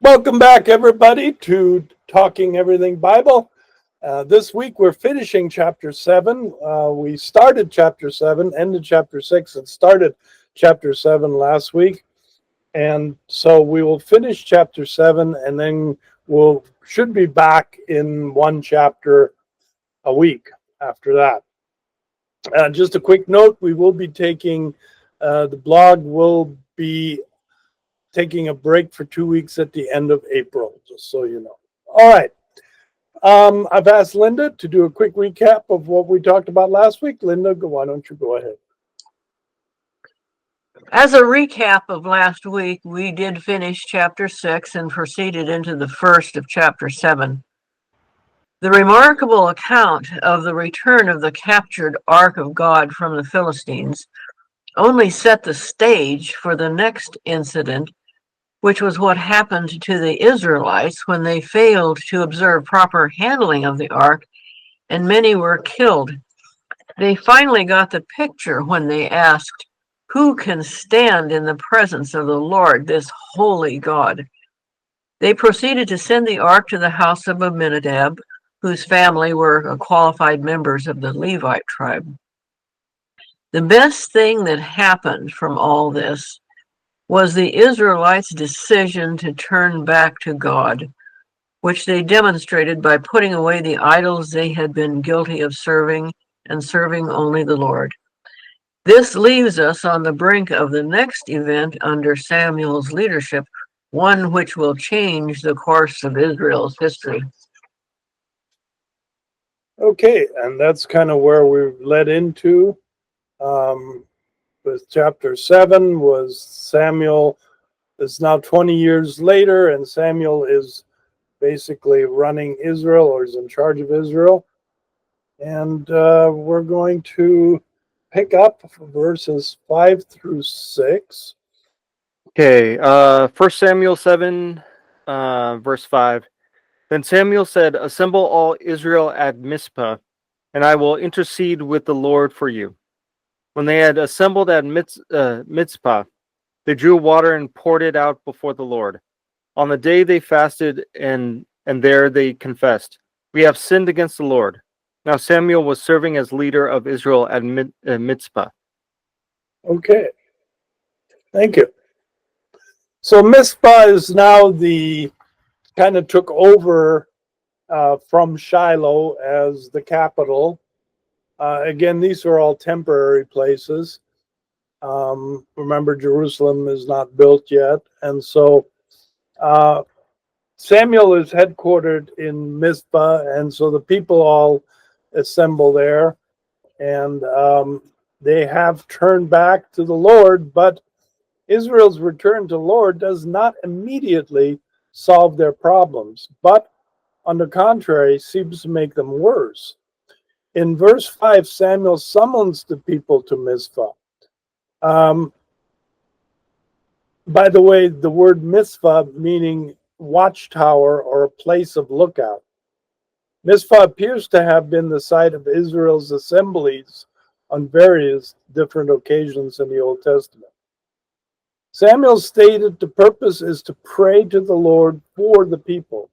Welcome back, everybody, to Talking Everything Bible. This week we're finishing chapter 7. We started chapter 7, ended chapter 6, and started chapter 7 last week. And so we will finish chapter 7, and then should be back in one chapter a week after that. Just a quick note, we will be taking, the blog will be taking a break for 2 weeks at the end of April, just so you know. All right. I've asked Linda to do a quick recap of what we talked about last week. Linda, why don't you go ahead? As a recap of last week, we did finish chapter 6 and proceeded into the first of chapter 7. The remarkable account of the return of the captured Ark of God from the Philistines only set the stage for the next incident, which was what happened to the Israelites when they failed to observe proper handling of the ark, and many were killed. They finally got the picture when they asked, "Who can stand in the presence of the Lord, this holy God?" They proceeded to send the ark to the house of Abinadab, whose family were qualified members of the Levite tribe. The best thing that happened from all this was the Israelites' decision to turn back to God, which they demonstrated by putting away the idols they had been guilty of serving and serving only the Lord. This leaves us on the brink of the next event under Samuel's leadership, one which will change the course of Israel's history. Okay, and that's kind of where we've led into. With chapter 7 was Samuel. It's now 20 years later, and Samuel is basically running Israel, or is in charge of Israel. And we're going to pick up verses 5 through 6. Okay, 1 Samuel 7, verse 5. Then Samuel said, "Assemble all Israel at Mizpah, and I will intercede with the Lord for you." When they had assembled at Mizpah, they drew water and poured it out before the Lord. On the day they fasted, and there they confessed, "We have sinned against the Lord." Now Samuel was serving as leader of Israel at Mizpah. Okay, thank you. So Mizpah is now kind of took over from Shiloh as the capital. Again, these are all temporary places. Remember, Jerusalem is not built yet. And so Samuel is headquartered in Mizpah, and so the people all assemble there. And they have turned back to the Lord, but Israel's return to the Lord does not immediately solve their problems, but on the contrary, seems to make them worse. In verse 5, Samuel summons the people to Mizpah. By the way, the word Mizpah meaning watchtower or a place of lookout. Mizpah appears to have been the site of Israel's assemblies on various different occasions in the Old Testament. Samuel stated the purpose is to pray to the Lord for the people.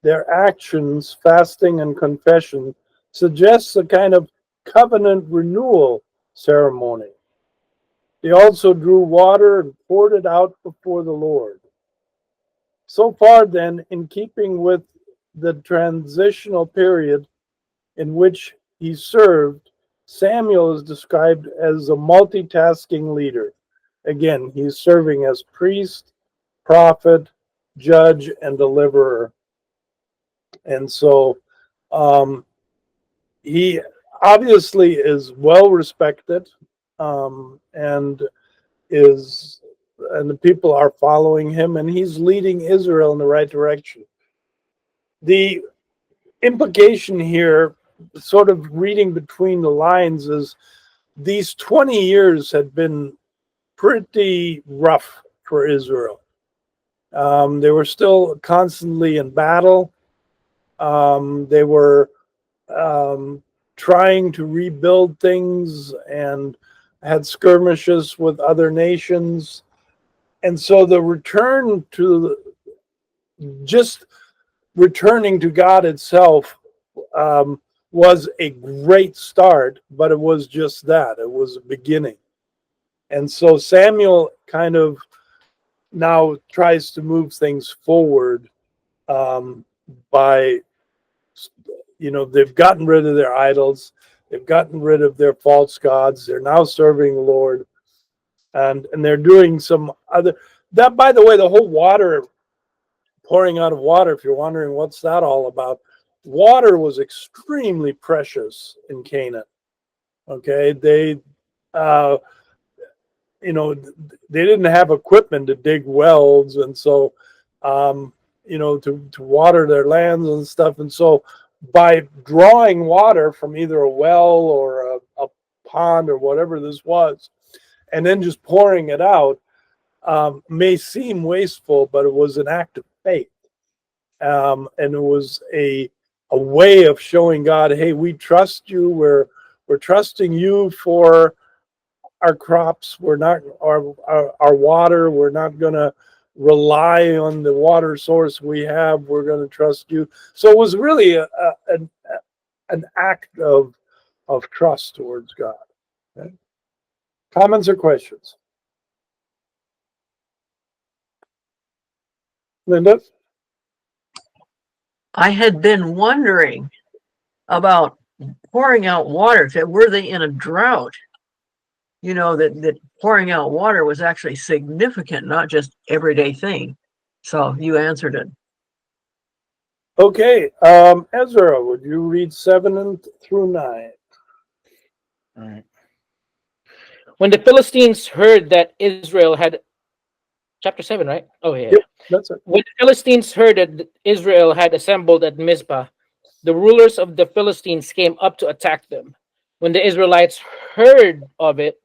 Their actions, fasting and confession, suggests a kind of covenant renewal ceremony. They also drew water and poured it out before the Lord. So far, then, in keeping with the transitional period in which he served, Samuel is described as a multitasking leader. Again, he's serving as priest, prophet, judge, and deliverer. And so he obviously is well respected, and the people are following him, and he's leading Israel in the right direction. The implication here, sort of reading between the lines, is these 20 years had been pretty rough for Israel. They were still constantly in battle. They were trying to rebuild things and had skirmishes with other nations. And so the return to just returning to God itself was a great start, but it was just that. It was a beginning. And so Samuel kind of now tries to move things forward by, they've gotten rid of their idols, they've gotten rid of their false gods, they're now serving the Lord, and they're doing some other. That, by the way, the whole water, pouring out of water, if you're wondering what's that all about, water was extremely precious in Canaan. Okay, they they didn't have equipment to dig wells, and so to water their lands and stuff. And so by drawing water from either a well or a pond or whatever this was, and then just pouring it out, may seem wasteful, but it was an act of faith. And it was a way of showing God, hey, we trust you. We're trusting you for our crops. We're not our water. We're not going to rely on the water source we have. We're going to trust you. So it was really an act of trust towards God. Okay? Comments or questions? Linda? I had been wondering about pouring out water. Were they in a drought? That pouring out water was actually significant, not just everyday thing. So you answered it. Okay. Ezra, would you read 7 through 9? All right. When the Philistines heard that Israel had, chapter 7, right? Oh, yeah. Yep, that's it. When the Philistines heard that Israel had assembled at Mizpah, the rulers of the Philistines came up to attack them. When the Israelites heard of it,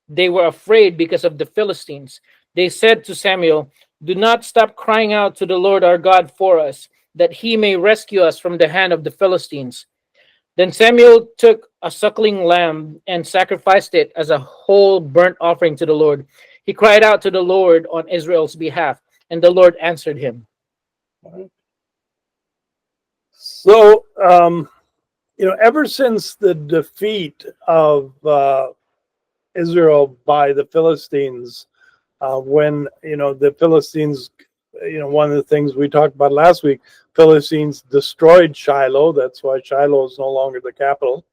they were afraid because of the Philistines. They said to Samuel, "Do not stop crying out to the Lord our God for us, that he may rescue us from the hand of the Philistines." Then Samuel took a suckling lamb and sacrificed it as a whole burnt offering to the Lord. He cried out to the Lord on Israel's behalf, and the Lord answered him. So, ever since the defeat of Israel by the Philistines, when the Philistines, one of the things we talked about last week, Philistines destroyed Shiloh. That's why Shiloh is no longer the capital.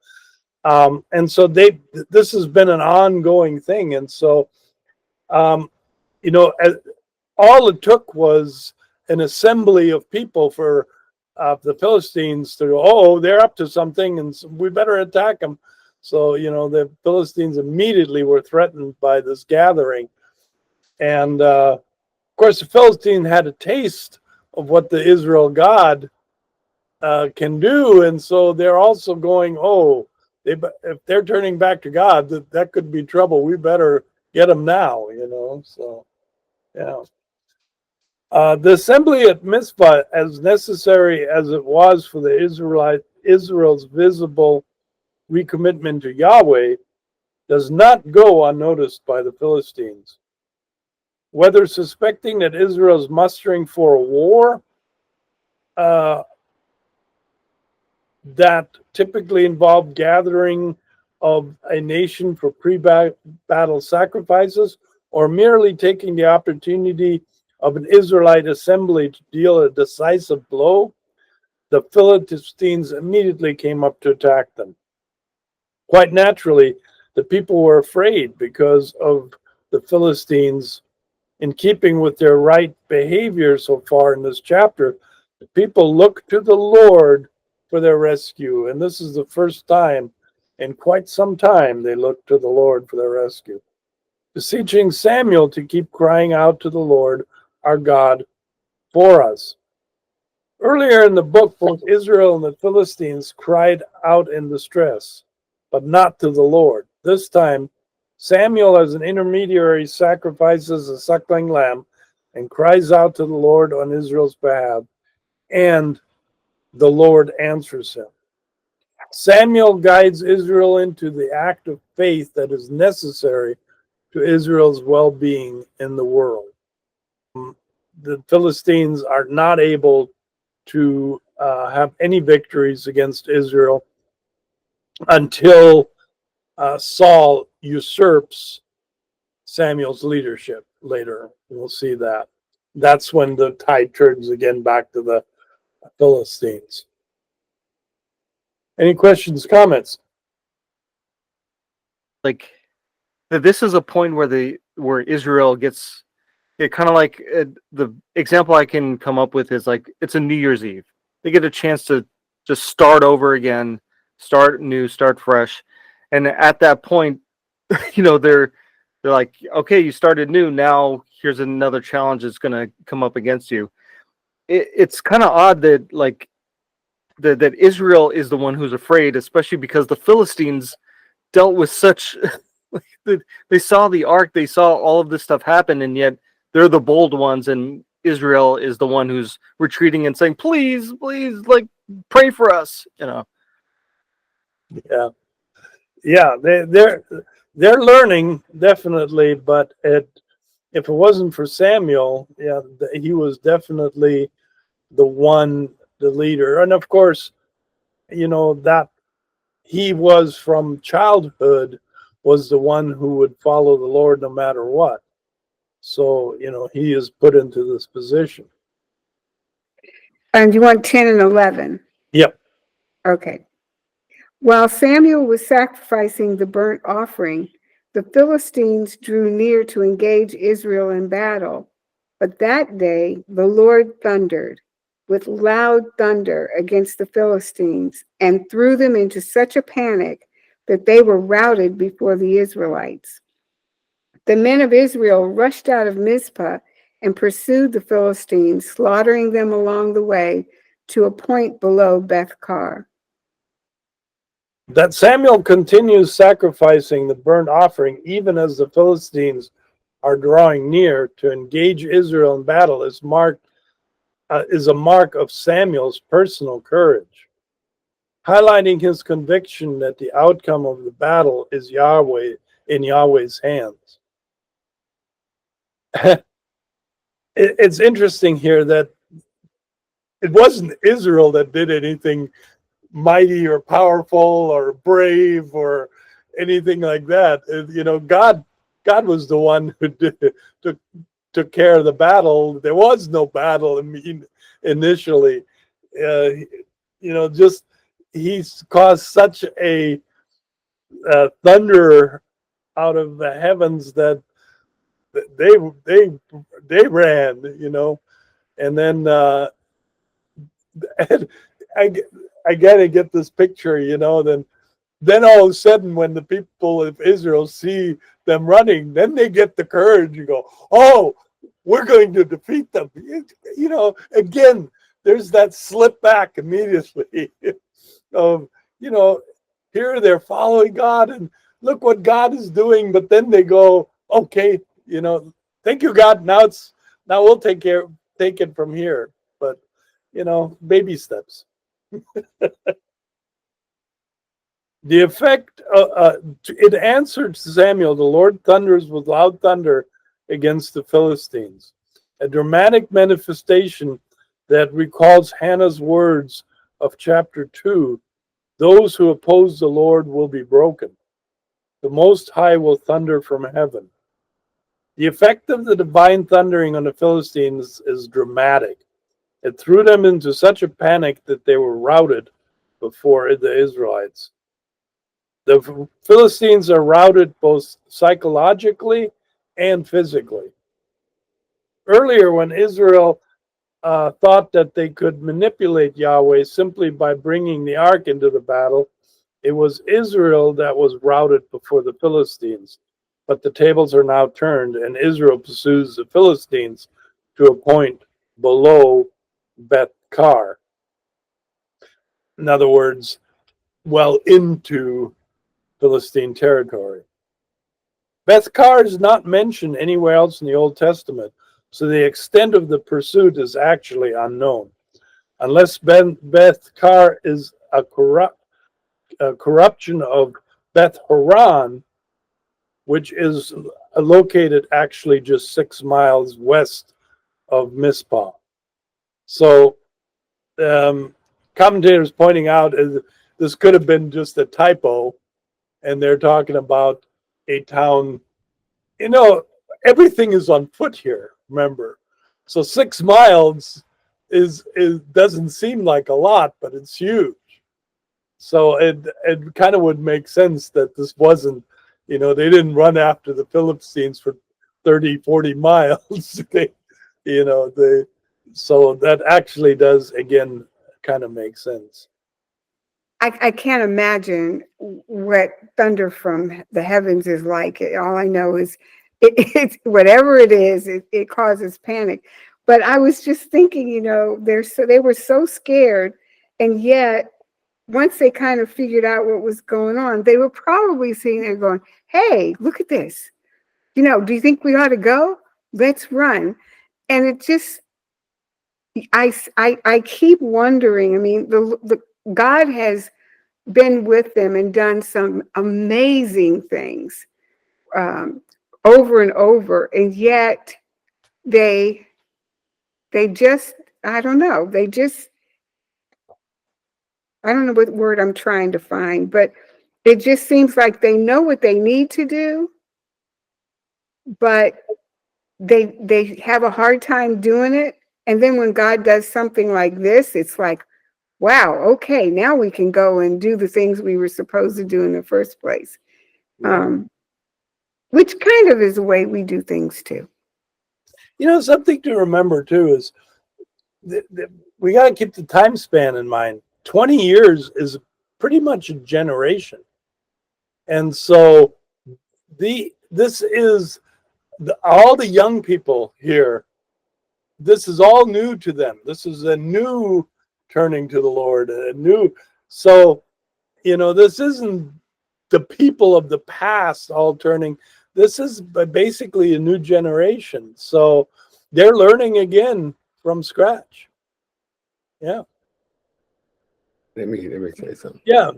And so this has been an ongoing thing. And so, all it took was an assembly of people for the Philistines to go, oh, they're up to something, and so we better attack them. So, the Philistines immediately were threatened by this gathering. And, of course, the Philistines had a taste of what the Israel God can do. And so they're also going, oh, if they're turning back to God, that could be trouble. We better get them now, So, yeah. The assembly at Mizpah, as necessary as it was for the Israel's visible recommitment to Yahweh, does not go unnoticed by the Philistines. Whether suspecting that Israel's mustering for a war that typically involved gathering of a nation for pre-battle sacrifices, or merely taking the opportunity of an Israelite assembly to deal a decisive blow, the Philistines immediately came up to attack them. Quite naturally, the people were afraid because of the Philistines. In keeping with their right behavior so far in this chapter, the people look to the Lord for their rescue. And this is the first time in quite some time they look to the Lord for their rescue, beseeching Samuel to keep crying out to the Lord our God for us. Earlier in the book, both Israel and the Philistines cried out in distress, but not to the Lord. This time, Samuel, as an intermediary, sacrifices a suckling lamb and cries out to the Lord on Israel's behalf, and the Lord answers him. Samuel guides Israel into the act of faith that is necessary to Israel's well-being in the world. the Philistines are not able to have any victories against Israel until Saul usurps Samuel's leadership later. We'll see that. That's when the tide turns again back to the Philistines. Any questions, comments? Like, this is a point where Israel gets it, kind of like the example I can come up with is like it's a New Year's Eve. They get a chance to just start over again, start new, start fresh, and at that point, they're like, okay, you started new. Now here's another challenge that's going to come up against you. It's kind of odd that that Israel is the one who's afraid, especially because the Philistines dealt with such. They saw the ark, they saw all of this stuff happen, and yet they're the bold ones, and Israel is the one who's retreating and saying, "Please, please, like pray for us." Yeah. They're learning definitely, but if it wasn't for Samuel, he was definitely the leader, and of course, that he was from childhood was the one who would follow the Lord no matter what. So, he is put into this position. And you want 10 and 11? Yep. Okay. While Samuel was sacrificing the burnt offering, the Philistines drew near to engage Israel in battle. But that day the Lord thundered with loud thunder against the Philistines and threw them into such a panic that they were routed before the Israelites. The men of Israel rushed out of Mizpah and pursued the Philistines, slaughtering them along the way to a point below Beth-kar. That Samuel continues sacrificing the burnt offering even as the Philistines are drawing near to engage Israel in battle is a mark of Samuel's personal courage, highlighting his conviction that the outcome of the battle is in Yahweh's hands. It's interesting here that it wasn't Israel that did anything mighty or powerful or brave or anything like that. God was the one who took care of the battle. There was no battle initially. Just he's caused such a thunder out of the heavens that they ran, and then and I gotta get this picture, then all of a sudden when the people of Israel see them running, then they get the courage and go, oh, we're going to defeat them. Again, there's that slip back immediately of, here they're following God and look what God is doing, but then they go, okay, thank you, God. Now we'll take it from here. But baby steps. The effect, it answered Samuel, the Lord thunders with loud thunder against the Philistines. A dramatic manifestation that recalls Hannah's words of chapter 2, those who oppose the Lord will be broken. The Most High will thunder from heaven. The effect of the divine thundering on the Philistines is dramatic. It threw them into such a panic that they were routed before the Israelites. The Philistines are routed both psychologically and physically. Earlier, when Israel thought that they could manipulate Yahweh simply by bringing the ark into the battle, it was Israel that was routed before the Philistines. But the tables are now turned, and Israel pursues the Philistines to a point below Beth-kar. In other words, well into Philistine territory. Beth-kar is not mentioned anywhere else in the Old Testament, so the extent of the pursuit is actually unknown. Unless Beth-kar is a corruption of Beth-horon, which is located actually just 6 miles west of Mizpah. So commentators pointing out is this could have been just a typo, and they're talking about a town. You know, everything is on foot here. Remember, so 6 miles is doesn't seem like a lot, but it's huge. So it kind of would make sense that this wasn't, they didn't run after the Philistines for 30, 40 miles. They so that actually does again kind of make sense. I can't imagine what thunder from the heavens is like. All I know is it's whatever it is, it causes panic. But I was just thinking, they were so scared, and yet once they kind of figured out what was going on, they were probably sitting there going, "Hey, look at this! Do you think we ought to go? Let's run." And it just, I keep wondering. I mean, the God has been with them and done some amazing things over and over, and yet they just, I don't know, I don't know what word I'm trying to find, but it just seems like they know what they need to do, but they have a hard time doing it. And then when God does something like this, it's like, wow, okay, now we can go and do the things we were supposed to do in the first place. Which kind of is the way we do things too. Something to remember too is we got to keep the time span in mind. 20 years is pretty much a generation. And so this is all the young people here. This is all new to them. This is a new turning to the Lord, so, this isn't the people of the past all turning. This is basically a new generation. So they're learning again from scratch. Yeah. Let me say something. Yeah.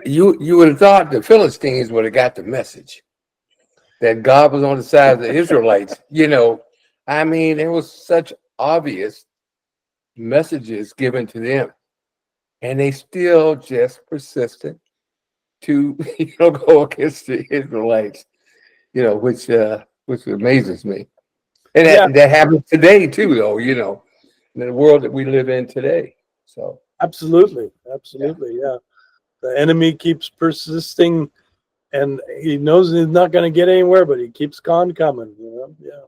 You would have thought the Philistines would have got the message that God was on the side of the Israelites. I mean, there was such obvious messages given to them, and they still just persisted to go against the Israelites. Which amazes me, and that happens today too, though. In the world that we live in today. So absolutely, yeah. The enemy keeps persisting, and he knows he's not going to get anywhere, but he keeps on coming. Yeah.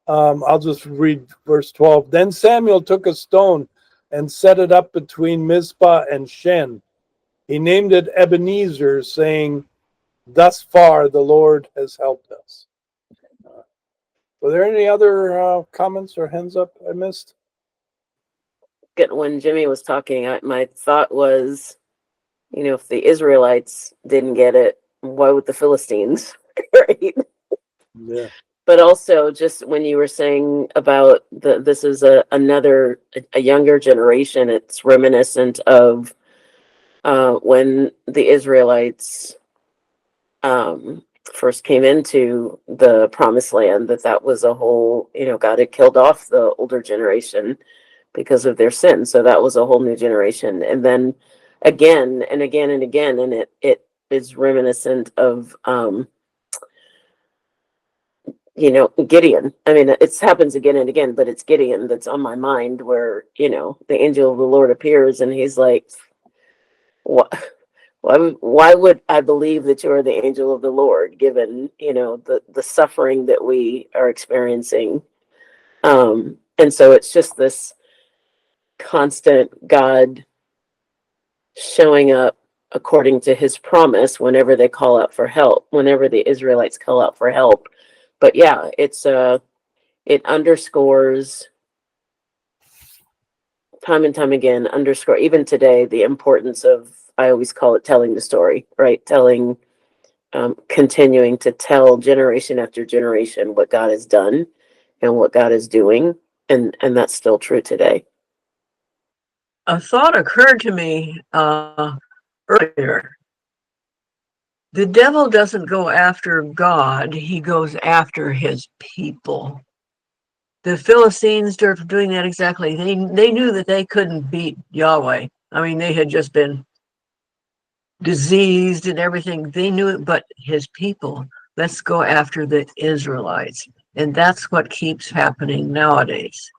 I'll just read verse 12. Then Samuel took a stone and set it up between Mizpah and Shen. He named it Ebenezer, saying, "Thus far the Lord has helped us." Were there any other comments or hands up I missed? When Jimmy was talking, my thought was, if the Israelites didn't get it, why would the Philistines? Right? Yeah. But also, just when you were saying about this is a younger generation, it's reminiscent of when the Israelites first came into the promised land, that was a whole, God had killed off the older generation because of their sin. So that was a whole new generation. And then again and again and again, and it is reminiscent of Gideon. I mean, it happens again and again, but it's Gideon that's on my mind, where, the angel of the Lord appears and he's like, what? Why would I believe that you are the angel of the Lord, given, the suffering that we are experiencing? And so it's just this constant God showing up according to his promise whenever they call out for help, whenever the Israelites call out for help. But yeah, it underscores time and time again, even today, the importance of, I always call it telling the story, right? Continuing to tell generation after generation what God has done and what God is doing. And that's still true today. A thought occurred to me earlier. The devil doesn't go after God, he goes after his people. the Philistines are doing that exactly. They knew that they couldn't beat Yahweh. I mean, they had just been diseased and everything. They knew it, but his people, let's go after the Israelites. And that's what keeps happening nowadays.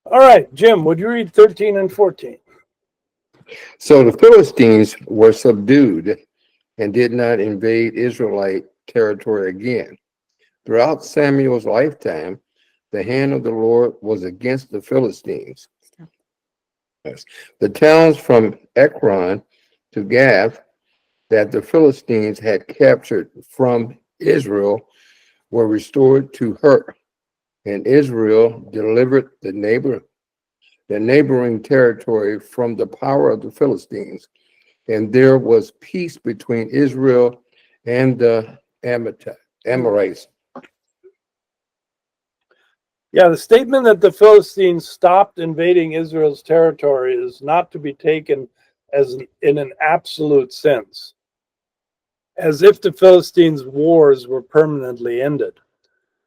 All right, Jim, would you read 13 and 14? So the Philistines were subdued and did not invade Israelite territory again. Throughout Samuel's lifetime, the hand of the Lord was against the Philistines. Yes. The towns from Ekron to Gath that the Philistines had captured from Israel were restored to her, and Israel delivered the neighboring territory from the power of the Philistines, and there was peace between Israel and the Amorites. Yeah, the statement that the Philistines stopped invading Israel's territory is not to be taken as in an absolute sense, as if the Philistines' wars were permanently ended.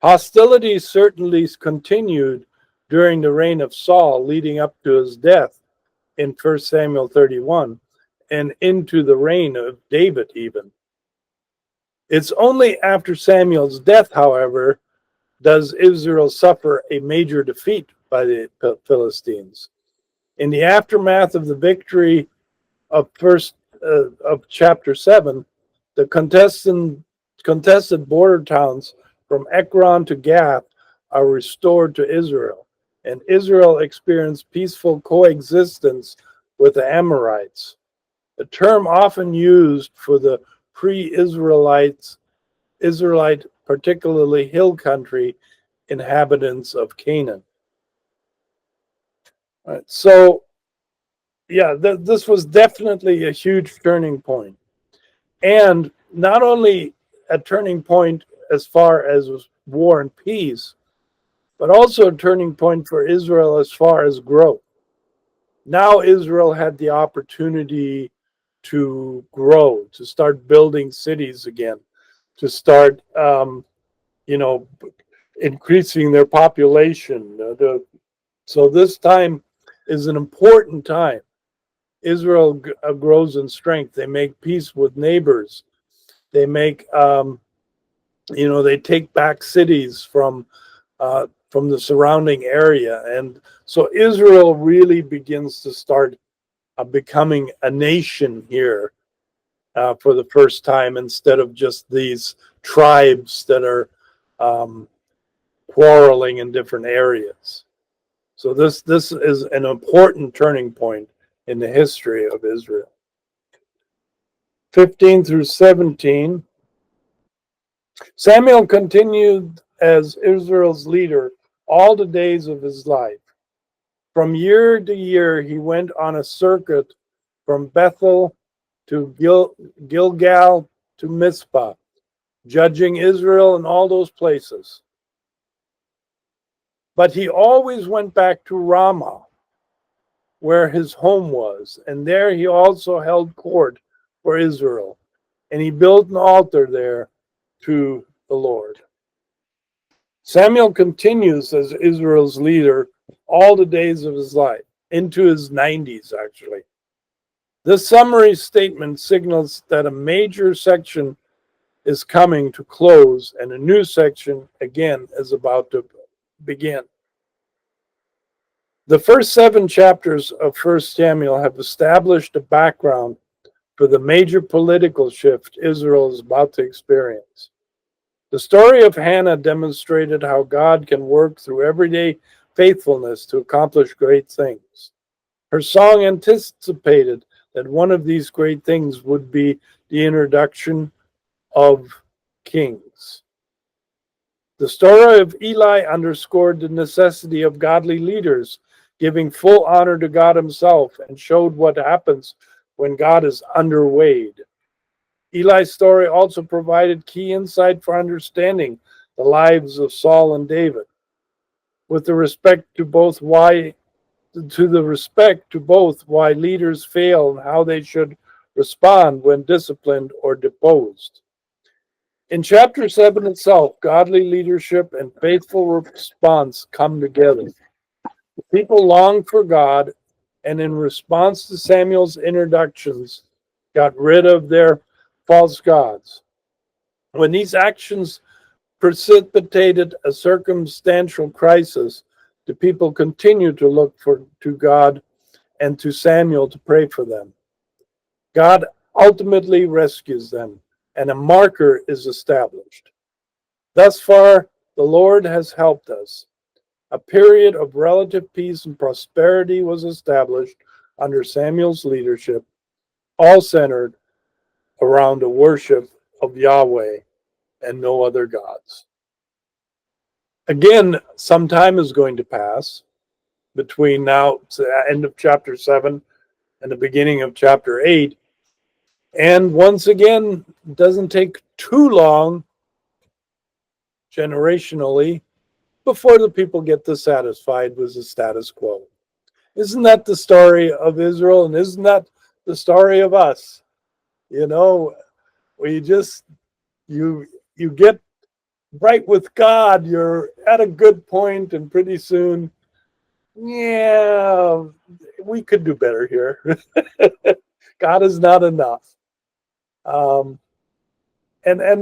Hostilities certainly continued during the reign of Saul, leading up to his death in 1 Samuel 31, and into the reign of David even. It's only after Samuel's death, however, does Israel suffer a major defeat by the Philistines. In the aftermath of the victory of chapter 7, the contested border towns from Ekron to Gath are restored to Israel, and Israel experienced peaceful coexistence with the Amorites, a term often used for the pre-Israelite, particularly hill country inhabitants of Canaan. All right, so yeah, this was definitely a huge turning point. And not only a turning point as far as war and peace, but also a turning point for Israel as far as growth. Now Israel had the opportunity to grow, to start building cities again, to start, increasing their population. So this time is an important time. Israel grows in strength. They make peace with neighbors. They make, they take back cities from the surrounding area, and so Israel really begins to start becoming a nation here for the first time, instead of just these tribes that are quarreling in different areas. So this is an important turning point in the history of Israel. 15 through 17. Samuel continued as Israel's leader all the days of his life. From year to year, he went on a circuit from Bethel to Gilgal to Mizpah, judging Israel in all those places. But he always went back to Ramah, where his home was, and there he also held court for Israel, and he built an altar there to the Lord. Samuel continues as Israel's leader all the days of his life, into his 90s actually. This summary statement signals that a major section is coming to close and a new section again is about to begin. The first 7 chapters of 1 Samuel have established a background for the major political shift Israel is about to experience. The story of Hannah demonstrated how God can work through everyday faithfulness to accomplish great things. Her song anticipated that one of these great things would be the introduction of kings. The story of Eli underscored the necessity of godly leaders giving full honor to God himself, and showed what happens when God is underweighed. Eli's story also provided key insight for understanding the lives of Saul and David, with the respect to both why leaders fail and how they should respond when disciplined or deposed. In chapter 7 itself, godly leadership and faithful response come together. The people longed for God, and in response to Samuel's introductions, got rid of their false gods. When these actions precipitated a circumstantial crisis, the people continue to look to God and to Samuel to pray for them. God ultimately rescues them, and a marker is established. Thus far, the Lord has helped us. A period of relative peace and prosperity was established under Samuel's leadership, all centered around the worship of Yahweh and no other gods. Again, some time is going to pass between now, the end of chapter 7 and the beginning of chapter 8. And once again, it doesn't take too long, generationally, before the people get dissatisfied with the status quo. Isn't that the story of Israel? And isn't that the story of us? You know, we just, you get right with God, you're at a good point, and pretty soon, yeah, we could do better here. God is not enough. And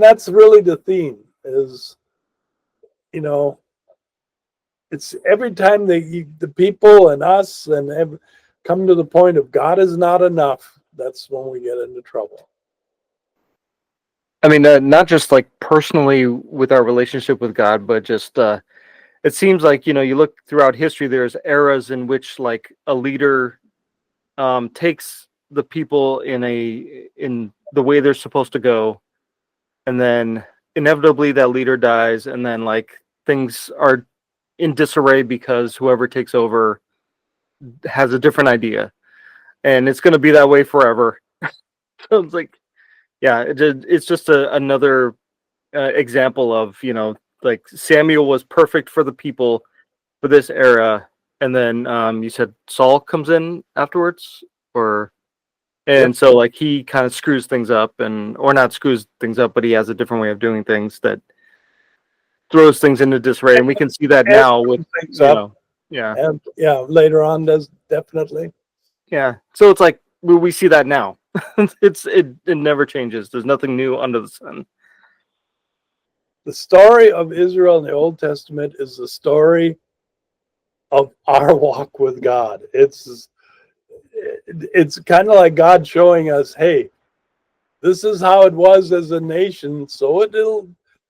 that's really the theme is, you know, it's every time the people and us and come to the point of God is not enough, that's when we get into trouble. I mean, not just like personally with our relationship with God, but just it seems like, you know, you look throughout history, there's eras in which like a leader takes the people in the way they're supposed to go, and then inevitably that leader dies, and then like things are in disarray because whoever takes over has a different idea, and it's going to be that way forever. So it's like, yeah, it's just another example of, you know, like Samuel was perfect for the people for this era, and then you said Saul comes in afterwards, and so like he kind of screws things up, or not screws things up, but he has a different way of doing things that throws things into disarray, and we can see that now with, you know, yeah, And yeah, later on does definitely. yeah. So it's like we see that now. It never changes. There's nothing new under the sun. The story of Israel in the Old Testament is the story of our walk with God. It's kind of like God showing us, hey, this is how it was as a nation, so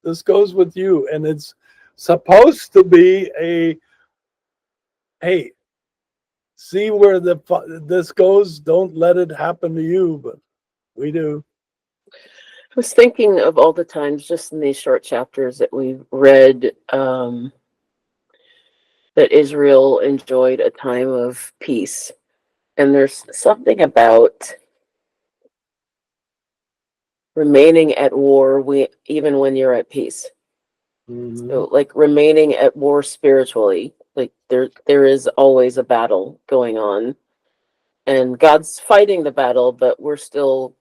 this goes with you. And it's supposed to be a, hey, see where this goes, don't let it happen to you, but we do. I was thinking of all the times just in these short chapters that we've read that Israel enjoyed a time of peace. And there's something about remaining at war even when you're at peace. Mm-hmm. So like remaining at war spiritually, like there is always a battle going on. And God's fighting the battle, but the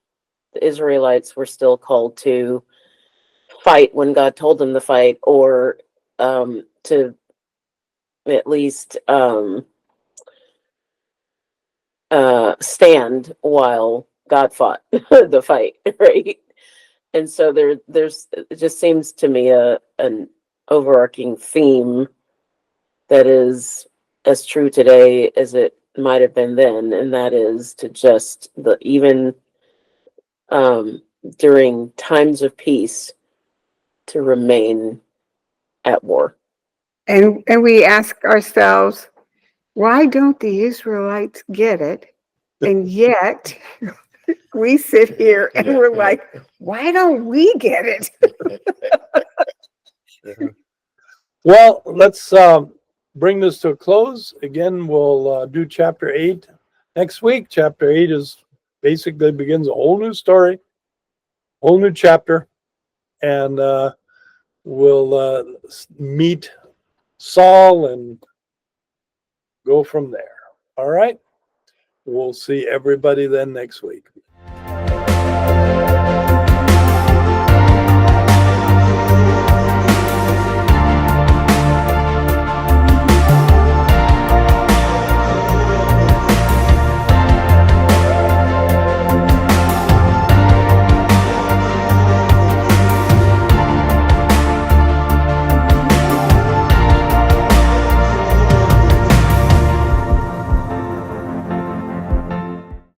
Israelites were still called to fight when God told them to fight, or to at least stand while God fought the fight, right? And so it just seems to me an overarching theme that is as true today as it might have been then, and that is to just even during times of peace to remain at war. And we ask ourselves, why don't the Israelites get it? And yet we sit here and we're like, why don't we get it? Well, let's bring this to a close. Again, we'll do chapter 8 next week. Chapter 8 basically begins a whole new story, whole new chapter, and we'll meet Saul and go from there. All right. We'll see everybody then next week.